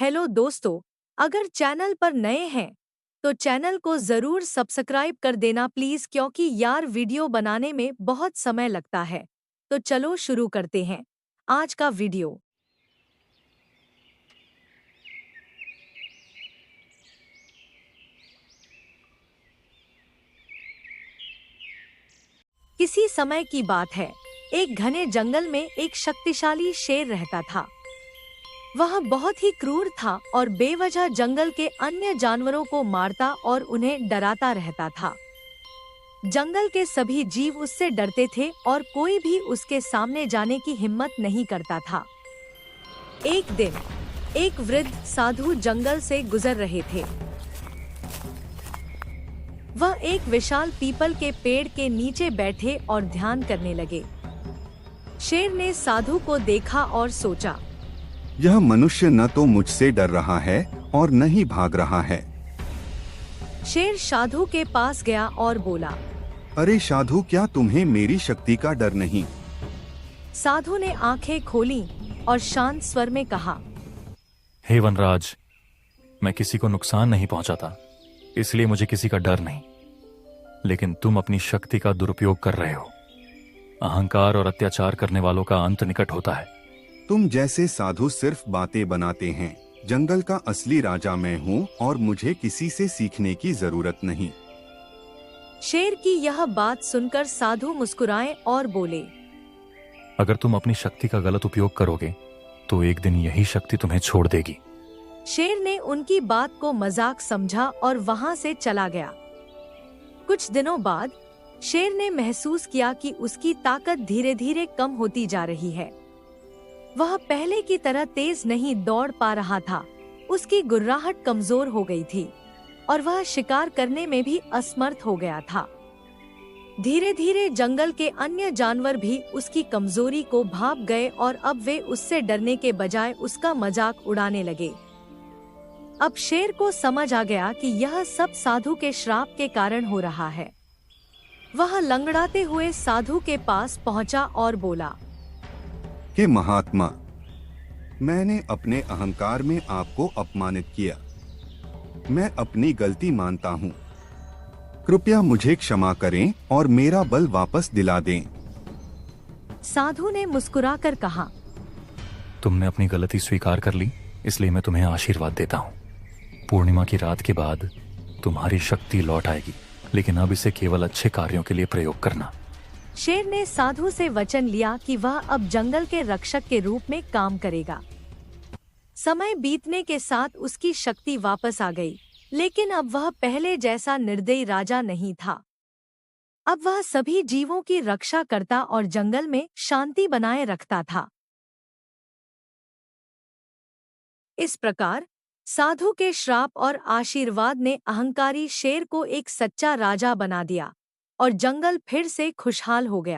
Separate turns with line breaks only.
Hello दोस्तों, अगर channel पर नए हैं तो चैनल को ज़रूर सब्सक्राइब कर देना प्लीज़, क्योंकि यार वीडियो बनाने में बहुत समय लगता है। तो चलो शुरू करते हैं आज का वीडियो। किसी समय की बात है, एक घने जंगल में एक शक्तिशाली शेर रहता था। वह बहुत ही क्रूर था और बेवजह जंगल के अन्य जानवरों को मारता और उन्हें डराता रहता था। जंगल के सभी जीव उससे डरते थे और कोई भी उसके सामने जाने की हिम्मत नहीं करता था। एक दिन एक वृद्ध साधु जंगल से गुजर रहे थे। वह एक विशाल पीपल के पेड़ के नीचे बैठे और ध्यान करने लगे। शेर ने साधु को देखा और सोचा,
यह मनुष्य न तो मुझसे डर रहा है और न ही भाग रहा है।
शेर साधु के पास गया और बोला,
अरे साधु, क्या तुम्हें मेरी शक्ति का डर नहीं?
साधु ने आंखें खोली और शांत स्वर में कहा,
हे वनराज, मैं किसी को नुकसान नहीं पहुंचाता, इसलिए मुझे किसी का डर नहीं। लेकिन तुम अपनी शक्ति का दुरुपयोग कर रहे हो। अहंकार और अत्याचार करने वालों का अंत निकट होता है।
तुम जैसे साधु सिर्फ बातें बनाते हैं। जंगल का असली राजा मैं हूँ और मुझे किसी से सीखने की जरूरत नहीं।
शेर की यह बात सुनकर साधु मुस्कुराए और बोले,
अगर तुम अपनी शक्ति का गलत उपयोग करोगे तो एक दिन यही शक्ति तुम्हें छोड़ देगी।
शेर ने उनकी बात को मजाक समझा और वहां से चला गया। कुछ दिनों बाद शेर ने महसूस किया कि उसकी ताकत धीरे धीरे कम होती जा रही है। वह पहले की तरह तेज नहीं दौड़ पा रहा था। उसकी गुर्राहट कमजोर हो गई थी और वह शिकार करने में भी असमर्थ हो गया था। धीरे धीरे जंगल के अन्य जानवर भी उसकी कमजोरी को भांप गए और अब वे उससे डरने के बजाय उसका मजाक उड़ाने लगे। अब शेर को समझ आ गया कि यह सब साधु के श्राप के कारण हो रहा है। वह लंगड़ाते हुए साधु के पास पहुंचा और बोला,
हे महात्मा, मैंने अपने अहंकार में आपको अपमानित किया। मैं अपनी गलती मानता हूँ। कृपया मुझे क्षमा करें और मेरा बल वापस दिला दें।
साधु ने मुस्कुराकर कहा,
तुमने अपनी गलती स्वीकार कर ली, इसलिए मैं तुम्हें आशीर्वाद देता हूँ। पूर्णिमा की रात के बाद तुम्हारी शक्ति लौट आएगी, लेकिन अब इसे केवल अच्छे कार्यों के लिए प्रयोग करना।
शेर ने साधु से वचन लिया कि वह अब जंगल के रक्षक के रूप में काम करेगा। समय बीतने के साथ उसकी शक्ति वापस आ गई, लेकिन अब वह पहले जैसा निर्दयी राजा नहीं था। अब वह सभी जीवों की रक्षा करता और जंगल में शांति बनाए रखता था। इस प्रकार साधु के श्राप और आशीर्वाद ने अहंकारी शेर को एक सच्चा राजा बना दिया और जंगल फिर से खुशहाल हो गया।